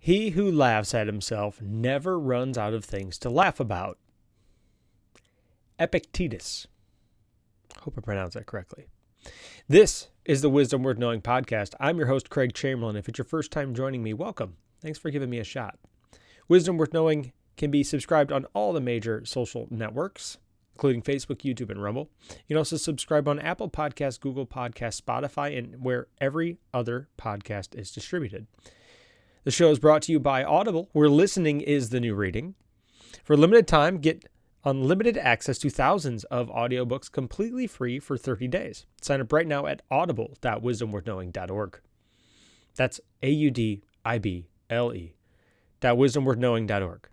He who laughs at himself never runs out of things to laugh about. Epictetus. Hope I pronounced that correctly. This is the Wisdom Worth Knowing podcast. I'm your host, Craig Chamberlain. If it's your first time joining me, welcome. Thanks for giving me a shot. Wisdom Worth Knowing can be subscribed on all the major social networks, including Facebook, YouTube, and Rumble. You can also subscribe on Apple Podcasts, Google Podcasts, Spotify, and where every other podcast is distributed. The show is brought to you by Audible, where listening is the new reading. For a limited time, get unlimited access to thousands of audiobooks completely free for 30 days. Sign up right now at audible.wisdomworthknowing.org. That's audible.wisdomworthknowing.org.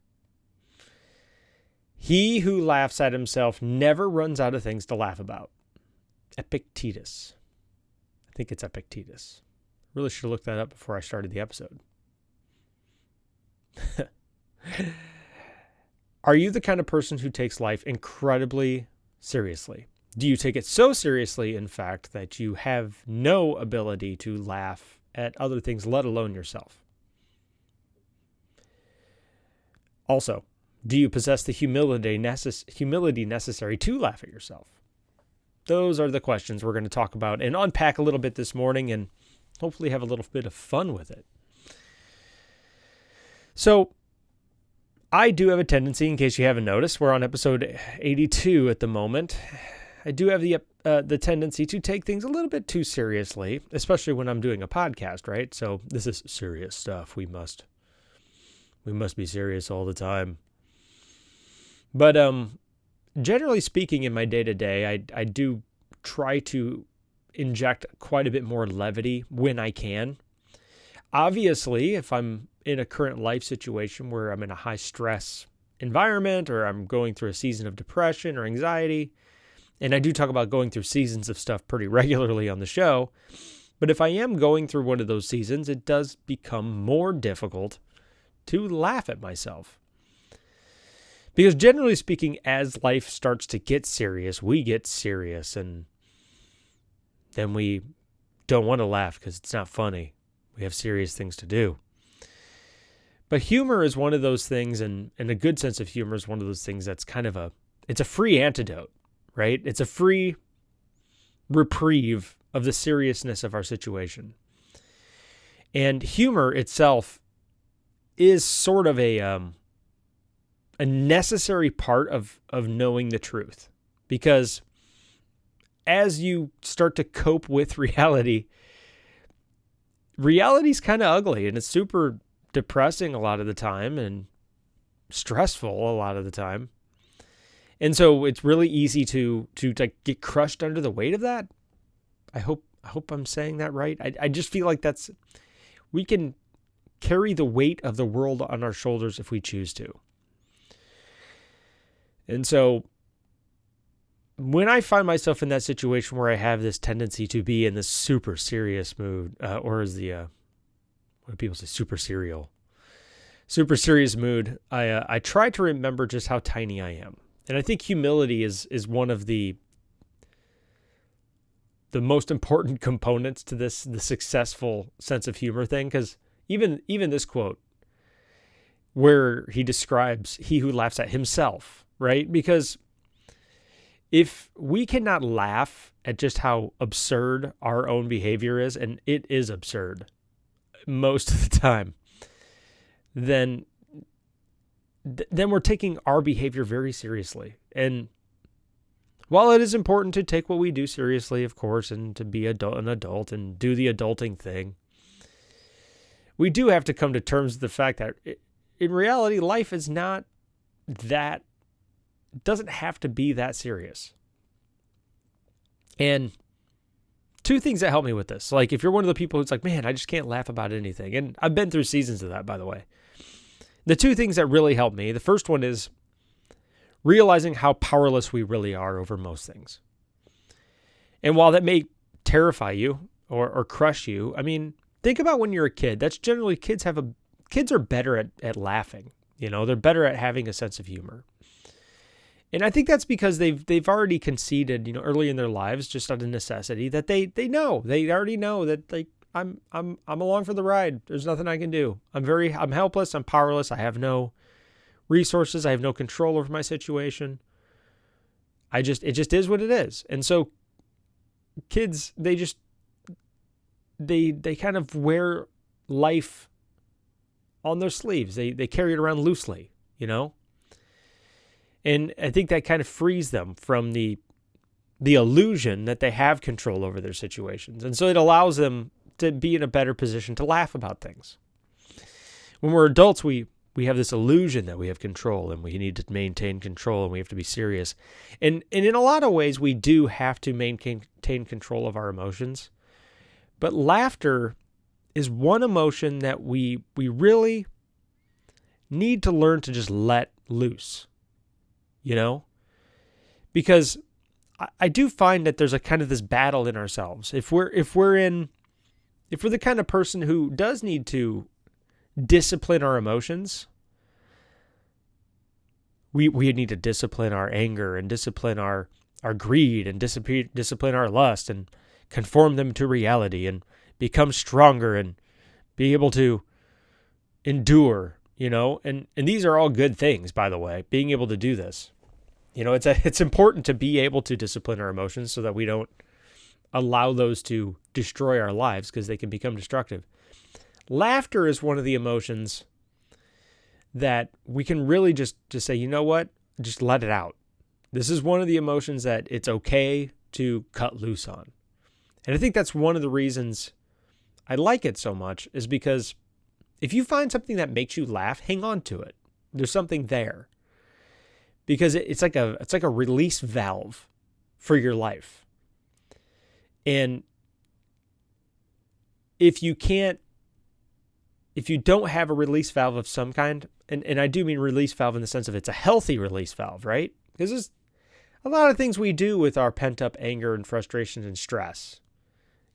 He who laughs at himself never runs out of things to laugh about. Epictetus. I think it's Epictetus. Really should have looked that up before I started the episode. Are you the kind of person who takes life incredibly seriously? Do you take it so seriously, in fact, that you have no ability to laugh at other things, let alone yourself? Also, do you possess the humility necessary to laugh at yourself? Those are the questions we're going to talk about and unpack a little bit this morning and hopefully have a little bit of fun with it. So, I do have a tendency, in case you haven't noticed, we're on episode 82 at the moment. I do have the tendency to take things a little bit too seriously, especially when I'm doing a podcast, right? So this is serious stuff. We must be serious all the time. But generally speaking, in my day-to-day, I do try to inject quite a bit more levity when I can. Obviously, if I'm in a current life situation where I'm in a high stress environment or I'm going through a season of depression or anxiety, and I do talk about going through seasons of stuff pretty regularly on the show, but if I am going through one of those seasons, it does become more difficult to laugh at myself. Because generally speaking, as life starts to get serious, we get serious, and then we don't want to laugh because it's not funny. We have serious things to do. But humor is one of those things, and a good sense of humor is one of those things that's kind of it's a free antidote, right? It's a free reprieve of the seriousness of our situation. And humor itself is sort of a necessary part of knowing the truth. Because as you start to cope with reality's kind of ugly, and it's super depressing a lot of the time and stressful a lot of the time. And so it's really easy to get crushed under the weight of that. I hope I'm saying that right. I just feel like we can carry the weight of the world on our shoulders if we choose to. And so when I find myself in that situation where I have this tendency to be in this super serious mood, or as what do people say, super serious mood, I try to remember just how tiny I am. And I think humility is one of the most important components to the successful sense of humor thing. Because even this quote where he describes he who laughs at himself, right? Because if we cannot laugh at just how absurd our own behavior is, and it is absurd most of the time, then we're taking our behavior very seriously. And while it is important to take what we do seriously, of course, and to be an adult and do the adulting thing, we do have to come to terms with the fact that in reality, life is not that, doesn't have to be that serious. And two things that help me with this. Like if you're one of the people who's like, man, I just can't laugh about anything. And I've been through seasons of that, by the way. The two things that really help me, the first one is realizing how powerless we really are over most things. And while that may terrify you or crush you, I mean, think about when you're a kid. That's generally, kids are better at laughing. You know, they're better at having a sense of humor. And I think that's because they've already conceded, early in their lives, just out of necessity, that they already know that, like, I'm along for the ride. There's nothing I can do. I'm helpless. I'm powerless. I have no resources. I have no control over my situation. It just is what it is. And so kids, they kind of wear life on their sleeves. They carry it around loosely, And I think that kind of frees them from the illusion that they have control over their situations. And so it allows them to be in a better position to laugh about things. When we're adults, we have this illusion that we have control and we need to maintain control and we have to be serious. And in a lot of ways, we do have to maintain control of our emotions. But laughter is one emotion that we really need to learn to just let loose, Because I do find that there's a kind of this battle in ourselves. If we're the kind of person who does need to discipline our emotions, we need to discipline our anger and discipline our greed and discipline our lust and conform them to reality and become stronger and be able to endure, and these are all good things, by the way, being able to do this. It's important to be able to discipline our emotions so that we don't allow those to destroy our lives because they can become destructive. Laughter is one of the emotions that we can really just say, you know what? Just let it out. This is one of the emotions that it's okay to cut loose on. And I think that's one of the reasons I like it so much is because if you find something that makes you laugh, hang on to it. There's something there. Because it's like a release valve for your life. And if you don't have a release valve of some kind, and I do mean release valve in the sense of it's a healthy release valve, right? Because there's a lot of things we do with our pent up anger and frustration and stress.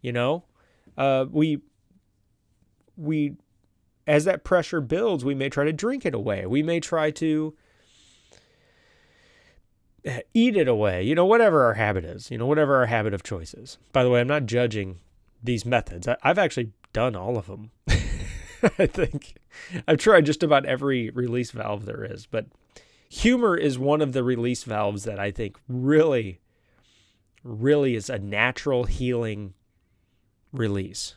We as that pressure builds, we may try to drink it away. We may try to eat it away, whatever our habit is, whatever our habit of choice is. By the way, I'm not judging these methods. I've actually done all of them. I think I've tried just about every release valve there is, but humor is one of the release valves that I think really, really is a natural healing release.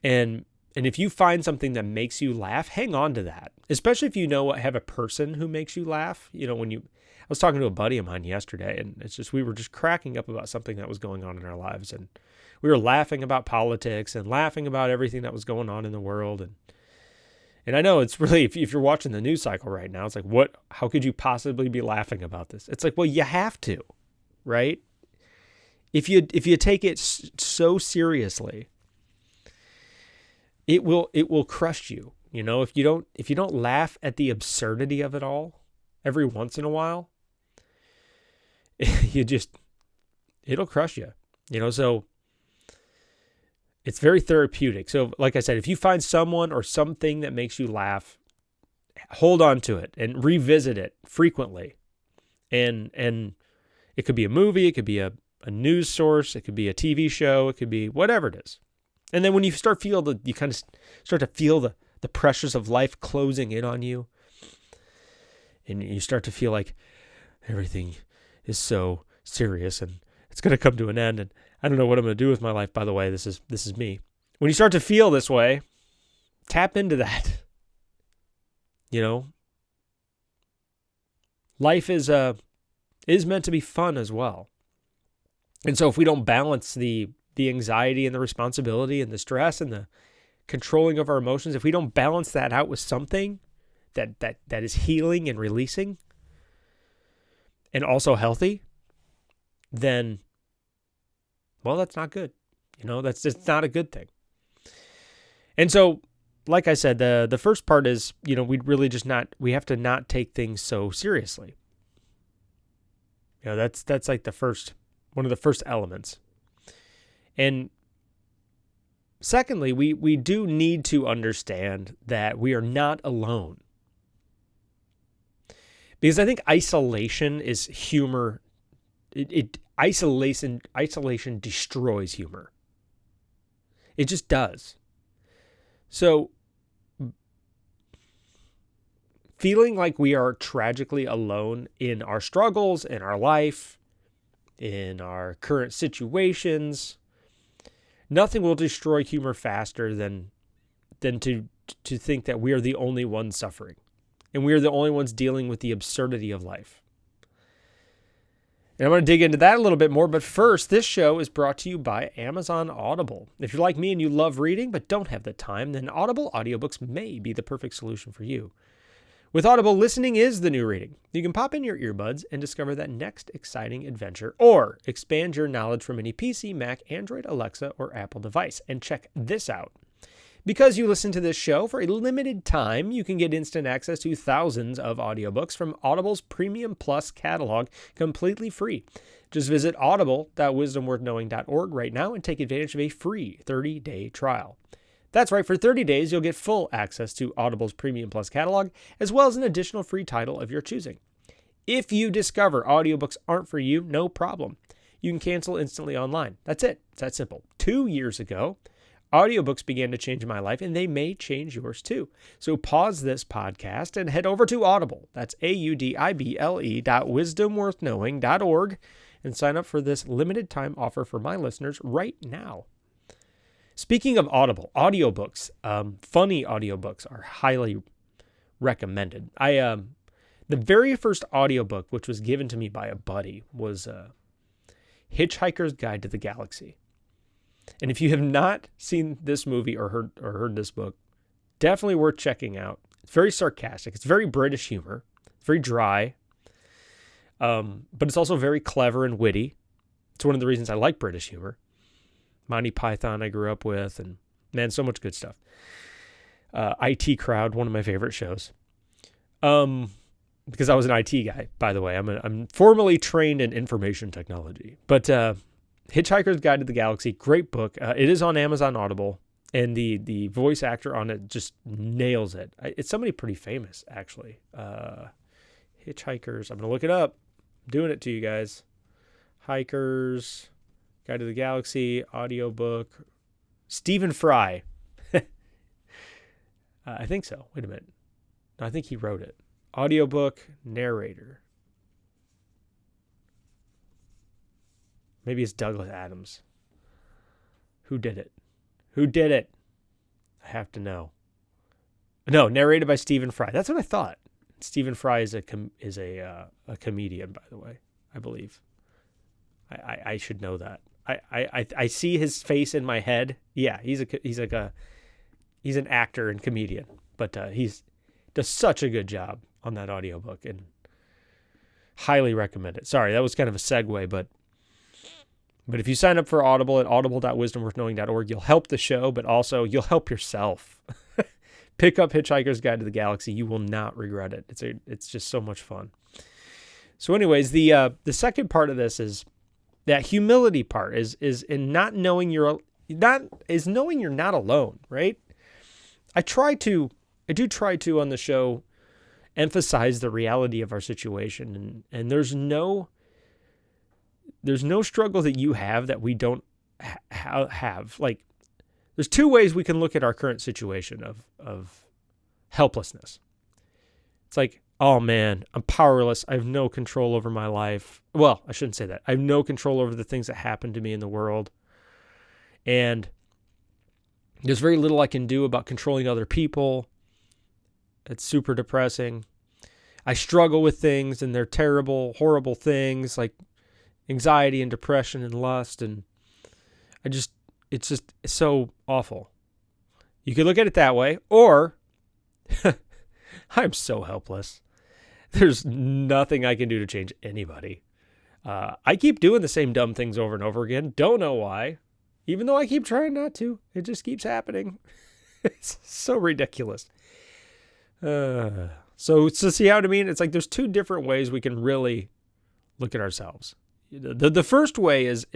And if you find something that makes you laugh, hang on to that, especially if have a person who makes you laugh. I was talking to a buddy of mine yesterday, and we were just cracking up about something that was going on in our lives. And we were laughing about politics and laughing about everything that was going on in the world. And I know it's really, if you're watching the news cycle right now, it's like, how could you possibly be laughing about this? It's like, well, you have to, right? If you take it so seriously, it will crush you. If you don't laugh at the absurdity of it all every once in a while, it'll crush you. So it's very therapeutic. So like I said, if you find someone or something that makes you laugh, hold on to it and revisit it frequently. And it could be a movie, it could be a news source, it could be a TV show, it could be whatever it is. And then when you you kind of start to feel the pressures of life closing in on you, and you start to feel like everything is so serious and it's going to come to an end, and I don't know what I'm going to do with my life. By the way, this is me. When you start to feel this way, tap into that. Life is meant to be fun as well. And so if we don't balance the anxiety and the responsibility and the stress and the controlling of our emotions, if we don't balance that out with something that is healing and releasing and also healthy, then, well, that's not good. That's just not a good thing. And so, like I said, the first part is, we have to not take things so seriously. That's like one of the first elements. And secondly, we do need to understand that we are not alone. Because I think isolation is humor. Isolation destroys humor. It just does. So feeling like we are tragically alone in our struggles, in our life, in our current situations, nothing will destroy humor faster than to think that we are the only ones suffering and we are the only ones dealing with the absurdity of life. And I'm going to dig into that a little bit more, but first, this show is brought to you by Amazon Audible. If you're like me and you love reading but don't have the time, then Audible audiobooks may be the perfect solution for you. With Audible, listening is the new reading. You can pop in your earbuds and discover that next exciting adventure, or expand your knowledge from any PC, Mac, Android, Alexa, or Apple device. And check this out. Because you listen to this show for a limited time, you can get instant access to thousands of audiobooks from Audible's Premium Plus catalog completely free. Just visit audible.wisdomworthknowing.org right now and take advantage of a free 30-day trial. That's right, for 30 days, you'll get full access to Audible's Premium Plus catalog, as well as an additional free title of your choosing. If you discover audiobooks aren't for you, no problem. You can cancel instantly online. That's it. It's that simple. 2 years ago, audiobooks began to change my life, and they may change yours too. So pause this podcast and head over to Audible. That's audible.wisdomworthknowing.org and sign up for this limited time offer for my listeners right now. Speaking of Audible, audiobooks, funny audiobooks are highly recommended. The very first audiobook, which was given to me by a buddy, was Hitchhiker's Guide to the Galaxy. And if you have not seen this movie or heard this book, definitely worth checking out. It's very sarcastic. It's very British humor. It's very dry. But it's also very clever and witty. It's one of the reasons I like British humor. Monty Python I grew up with, and man, so much good stuff. IT Crowd, one of my favorite shows. Because I was an IT guy, by the way. I'm formally trained in information technology. But Hitchhiker's Guide to the Galaxy, great book. It is on Amazon Audible, and the voice actor on it just nails it. It's somebody pretty famous, actually. Hitchhikers, I'm going to look it up. I'm doing it to you guys. Hikers Guide to the Galaxy, audiobook. Stephen Fry. I think so. Wait a minute. No, I think he wrote it. Audiobook, narrator. Maybe it's Douglas Adams. Who did it? I have to know. No, narrated by Stephen Fry. That's what I thought. Stephen Fry is a comedian, by the way, I believe. I should know that. I see his face in my head. Yeah, he's an actor and comedian, but he's does such a good job on that audiobook and highly recommend it. Sorry, that was kind of a segue, but if you sign up for Audible at audible.wisdomworthknowing.org, you'll help the show, but also you'll help yourself. Pick up Hitchhiker's Guide to the Galaxy. You will not regret it. It's just so much fun. So anyways, the second part of this is that humility part is in knowing you're not alone, right? I do try to on the show emphasize the reality of our situation, and there's no struggle that you have that we don't have. Like, there's two ways we can look at our current situation of helplessness. It's like, oh man, I'm powerless. I have no control over my life. Well, I shouldn't say that. I have no control over the things that happen to me in the world. And there's very little I can do about controlling other people. It's super depressing. I struggle with things, and they're terrible, horrible things like anxiety and depression and lust. And it's so awful. You could look at it that way, or I'm so helpless. There's nothing I can do to change anybody. I keep doing the same dumb things over and over again. Don't know why. Even though I keep trying not to. It just keeps happening. It's so ridiculous. So see what I mean? It's like there's two different ways we can really look at ourselves. The first way is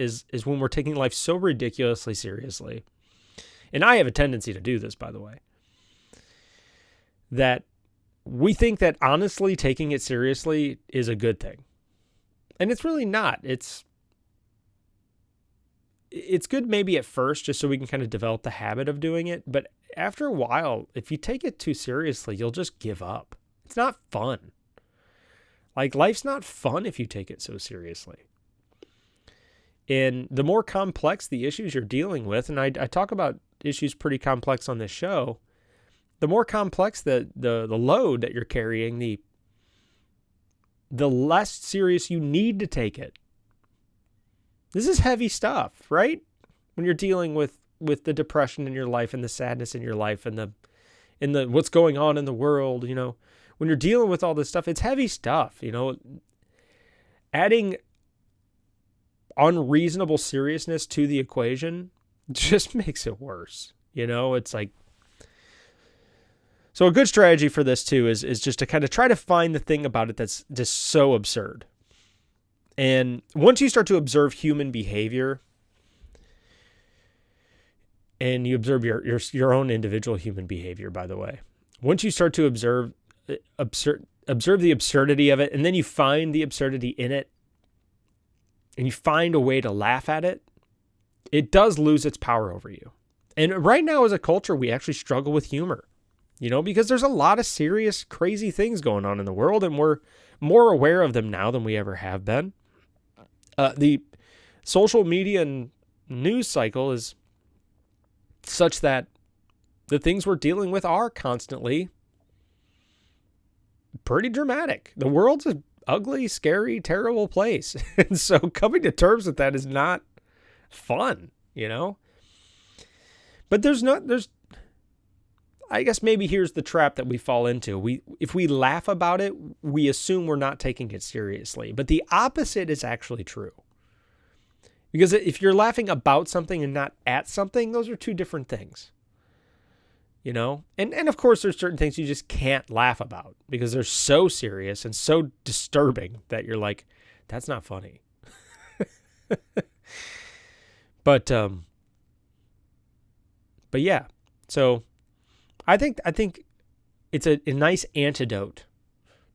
when we're taking life so ridiculously seriously. And I have a tendency to do this, by the way. That we think that honestly taking it seriously is a good thing. And it's really not. it's good maybe at first just so we can kind of develop the habit of doing it. But after a while, if you take it too seriously, you'll just give up. It's not fun. Like, life's not fun if you take it so seriously. And the more complex the issues you're dealing with, and I talk about issues pretty complex on this show, the more complex the load that you're carrying, the less serious you need to take it. This is heavy stuff, right? When you're dealing with the depression in your life and the sadness in your life and the what's going on in the world, when you're dealing with all this stuff, it's heavy stuff, Adding unreasonable seriousness to the equation just makes it worse. It's like, so a good strategy for this too is just to kind of try to find the thing about it that's just so absurd. And once you start to observe human behavior, and you observe your own individual human behavior, by the way, once you start to observe the absurdity of it, and then you find the absurdity in it, and you find a way to laugh at it, it does lose its power over you. And right now as a culture, we actually struggle with humor, because there's a lot of serious, crazy things going on in the world, and we're more aware of them now than we ever have been. The social media and news cycle is such that the things we're dealing with are constantly pretty dramatic. The world's an ugly, scary, terrible place. And so coming to terms with that is not fun, But I guess maybe here's the trap that we fall into. If we laugh about it, we assume we're not taking it seriously. But the opposite is actually true. Because if you're laughing about something and not at something, those are two different things. And of course, there's certain things you just can't laugh about because they're so serious and so disturbing that you're like, that's not funny. But yeah, so I think it's a nice antidote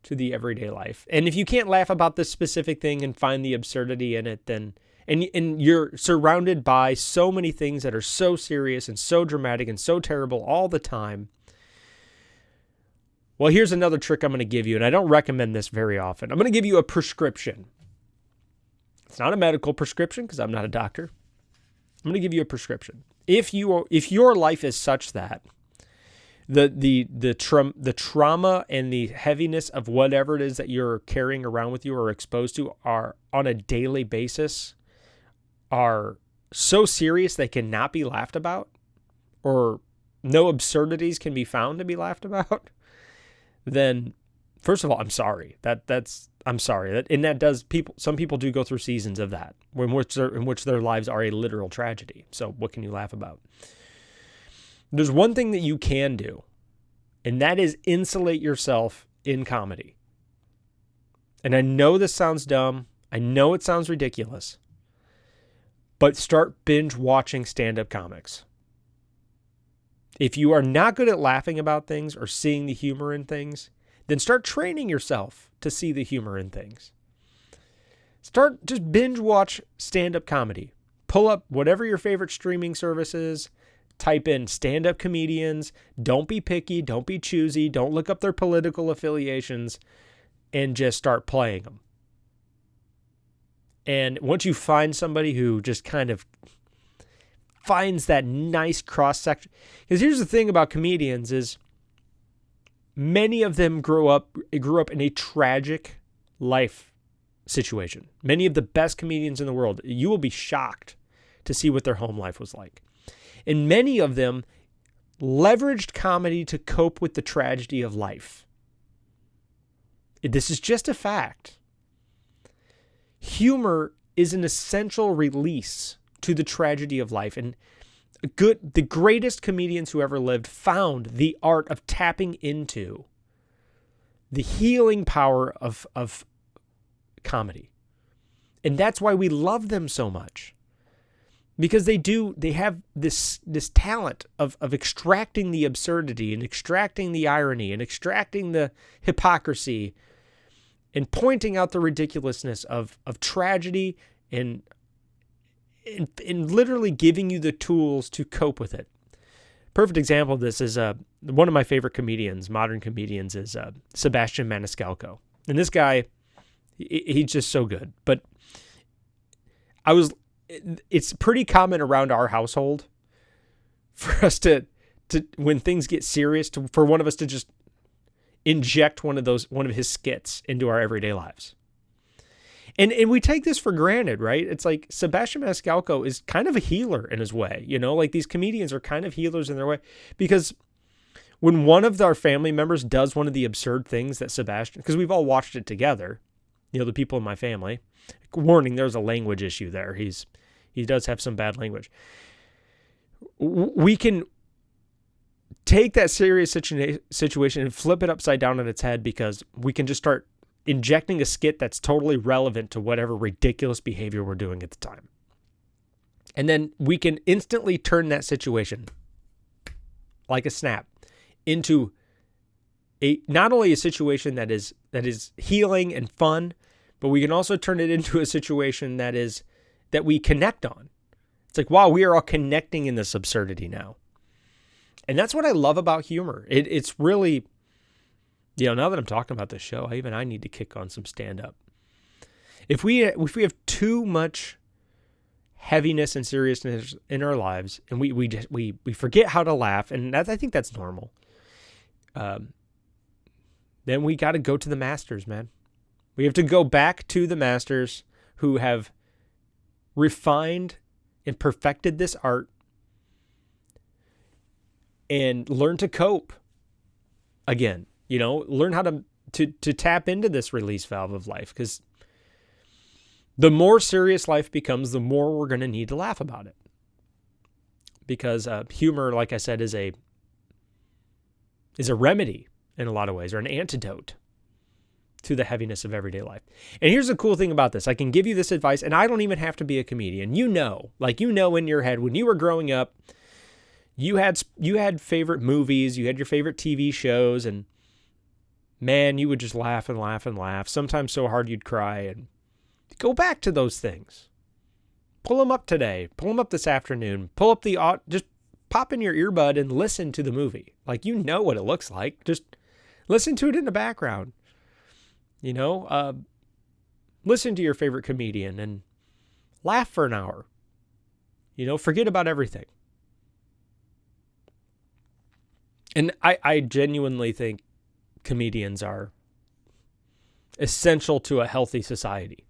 to the everyday life. And if you can't laugh about this specific thing and find the absurdity in it, then and you're surrounded by so many things that are so serious and so dramatic and so terrible all the time. Well, here's another trick I'm going to give you, and I don't recommend this very often. I'm going to give you a prescription. It's not a medical prescription because I'm not a doctor. I'm going to give you a prescription. If your life is such that the trauma and the heaviness of whatever it is that you're carrying around with you or exposed to are on a daily basis are so serious they cannot be laughed about, or no absurdities can be found to be laughed about, then first of all, I'm sorry. I'm sorry. Some people do go through seasons of that in which their lives are a literal tragedy. So what can you laugh about? There's one thing that you can do, and that is insulate yourself in comedy. And I know this sounds dumb. I know it sounds ridiculous. But start binge watching stand-up comics. If you are not good at laughing about things or seeing the humor in things, then start training yourself to see the humor in things. Just binge watch stand-up comedy. Pull up whatever your favorite streaming service is. Type in stand-up comedians. Don't be picky. Don't be choosy. Don't look up their political affiliations. And just start playing them. And once you find somebody who just kind of finds that nice cross-section. Because here's the thing about comedians is many of them grew up in a tragic life situation. Many of the best comedians in the world, you will be shocked to see what their home life was like. And many of them leveraged comedy to cope with the tragedy of life. This is just a fact. Humor is an essential release to the tragedy of life. And the greatest comedians who ever lived found the art of tapping into the healing power of comedy. And that's why we love them so much. Because they have this talent of extracting the absurdity and extracting the irony and extracting the hypocrisy and pointing out the ridiculousness of tragedy and and literally giving you the tools to cope with it. Perfect example of this is one of my favorite comedians, modern comedians, is Sebastian Maniscalco. And this guy, he's just so good. But it's pretty common around our household for us to when things get serious, for one of us to just inject one of his skits into our everyday lives. And we take this for granted, right? It's like Sebastian Maniscalco is kind of a healer in his way, like these comedians are kind of healers in their way, because when one of our family members does one of the absurd things that Sebastian, because we've all watched it together, the people in my family, warning, there's a language issue there. He does have some bad language. We can take that serious situation and flip it upside down on its head, because we can just start injecting a skit that's totally relevant to whatever ridiculous behavior we're doing at the time. And then we can instantly turn that situation, like a snap, into not only a situation that is healing and fun, but we can also turn it into a situation that we connect on. It's like, wow, we are all connecting in this absurdity now. And that's what I love about humor. It's really, now that I'm talking about this show, I need to kick on some stand-up. If we have too much heaviness and seriousness in our lives, and we forget how to laugh, and I think that's normal, then we got to go to the masters, man. We have to go back to the masters who have refined and perfected this art and learn to cope again. Learn how to tap into this release valve of life, because the more serious life becomes, the more we're going to need to laugh about it. Because humor, like I said, is a remedy in a lot of ways, or an antidote to the heaviness of everyday life. And here's the cool thing about this. I can give you this advice, and I don't even have to be a comedian. In your head, when you were growing up, you had favorite movies, you had your favorite TV shows, and man, you would just laugh and laugh and laugh, sometimes so hard you'd cry. And go back to those things. Pull them up today. Pull them up this afternoon. Pull up just pop in your earbud and listen to the movie. Like, what it looks like. Just listen to it in the background. Listen to your favorite comedian and laugh for an hour. Forget about everything. And I genuinely think comedians are essential to a healthy society.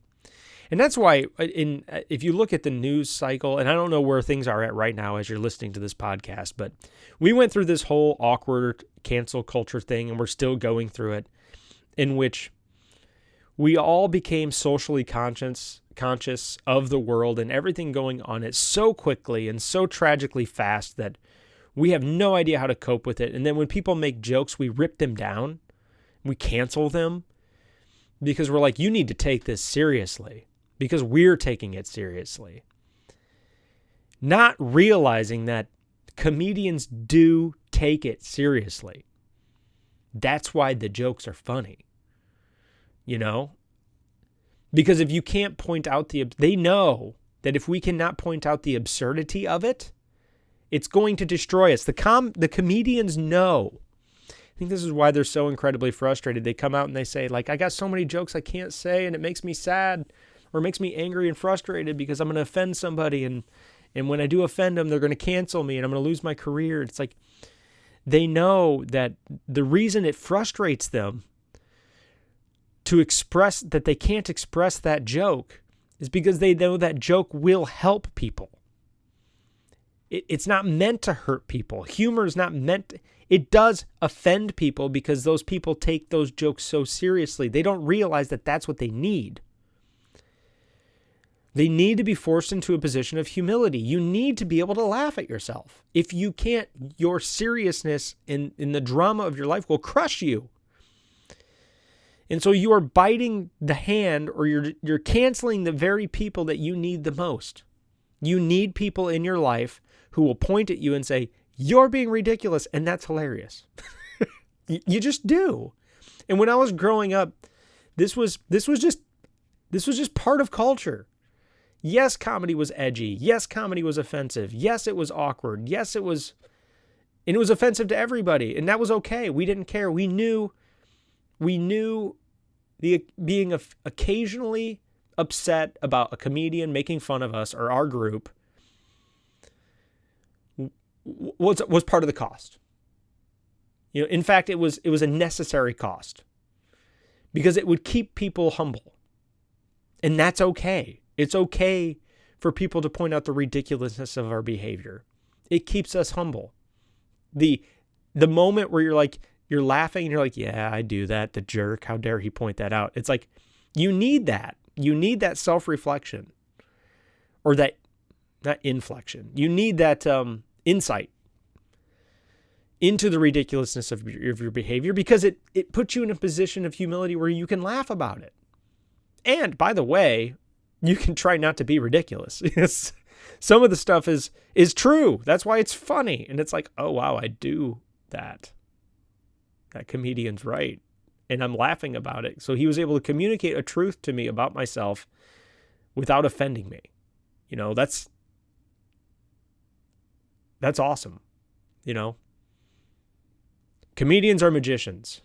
And that's why if you look at the news cycle, and I don't know where things are at right now as you're listening to this podcast, but we went through this whole awkward cancel culture thing, and we're still going through it, in which we all became socially conscious of the world and everything going on it so quickly and so tragically fast that we have no idea how to cope with it. And then when people make jokes, we rip them down. We cancel them because we're like, you need to take this seriously, because we're taking it seriously. Not realizing that comedians do take it seriously. That's why the jokes are funny. Because if you can't point out they know that if we cannot point out the absurdity of it, it's going to destroy us. The comedians know. I think this is why they're so incredibly frustrated. They come out and they say, like, I got so many jokes I can't say, and it makes me sad, or it makes me angry and frustrated because I'm going to offend somebody, and when I do offend them, they're going to cancel me, and I'm going to lose my career. It's like, they know that the reason it frustrates them to express that they can't express that joke is because they know that joke will help people. It's not meant to hurt people. Humor is not meant. It does offend people because those people take those jokes so seriously. They don't realize that that's what they need. They need to be forced into a position of humility. You need to be able to laugh at yourself. If you can't, your seriousness in the drama of your life will crush you. And so you are biting the hand, or you're canceling the very people that you need the most. You need people in your life who will point at you and say, you're being ridiculous, and that's hilarious. You just do. And when I was growing up, this was just part of culture. Yes, comedy was edgy. Yes, comedy was offensive. Yes, it was awkward. Yes, it was offensive to everybody, and that was okay. We didn't care. We knew the being occasionally upset about a comedian making fun of us or our group was part of the cost. In fact, it was a necessary cost because it would keep people humble. And that's okay. It's okay for people to point out the ridiculousness of our behavior. It keeps us humble. The moment where you're laughing and you're like, yeah, I do that. The jerk. How dare he point that out? It's like, you need that. You need that self-reflection, or that, not inflection. You need that insight into the ridiculousness of your behavior, because it puts you in a position of humility where you can laugh about it. And by the way, you can try not to be ridiculous. Some of the stuff is true. That's why it's funny. And it's like, oh, wow, I do that. That comedian's right. And I'm laughing about it. So he was able to communicate a truth to me about myself without offending me. That's awesome. Comedians are magicians,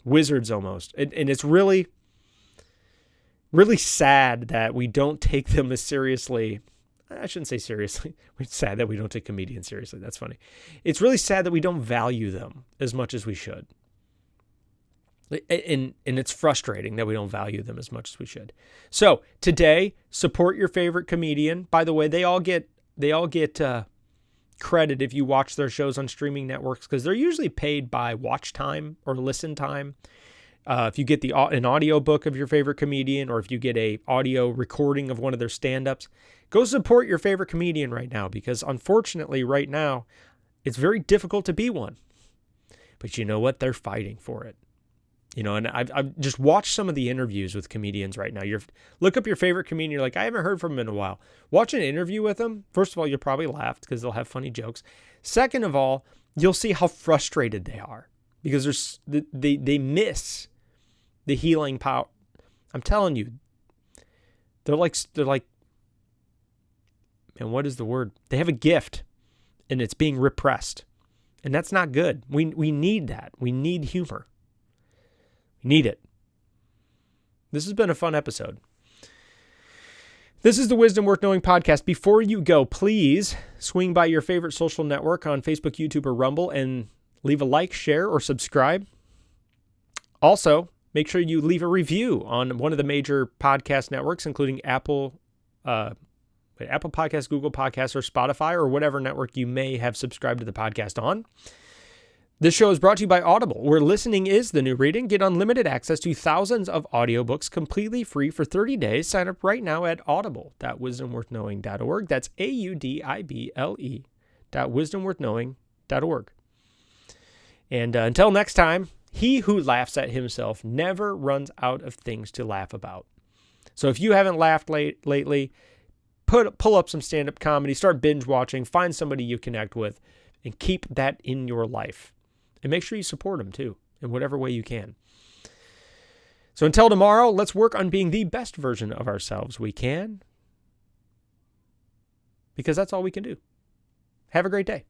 wizards almost. And it's really, really sad that we don't take them as seriously. I shouldn't say seriously. It's sad that we don't take comedians seriously. That's funny. It's really sad that we don't value them as much as we should. And it's frustrating that we don't value them as much as we should. So today, support your favorite comedian. By the way, they all get credit if you watch their shows on streaming networks, because they're usually paid by watch time or listen time. If you get an audio book of your favorite comedian, or if you get a audio recording of one of their stand-ups, go support your favorite comedian right now, because unfortunately right now it's very difficult to be one. But you know what? They're fighting for it. And I've just watched some of the interviews with comedians right now. Look up your favorite comedian. You're like, I haven't heard from him in a while. Watch an interview with them. First of all, you'll probably laugh because they'll have funny jokes. Second of all, you'll see how frustrated they are, because they miss the healing power. I'm telling you, they're like, man, what is the word? They have a gift, and it's being repressed, and that's not good. We need that. We need humor. We need it. This has been a fun episode. This is the Wisdom Worth Knowing podcast. Before you go, please swing by your favorite social network on Facebook, YouTube, or Rumble and leave a like, share, or subscribe. Also, make sure you leave a review on one of the major podcast networks, including Apple Podcasts, Google Podcasts, or Spotify, or whatever network you may have subscribed to the podcast on. This show is brought to you by Audible, where listening is the new reading. Get unlimited access to thousands of audiobooks completely free for 30 days. Sign up right now at audible.wisdomworthknowing.org. That's audible.wisdomworthknowing.org. And until next time, he who laughs at himself never runs out of things to laugh about. So if you haven't laughed lately, pull up some stand-up comedy, start binge watching, find somebody you connect with, and keep that in your life. And make sure you support them too, in whatever way you can. So until tomorrow, let's work on being the best version of ourselves we can, because that's all we can do. Have a great day.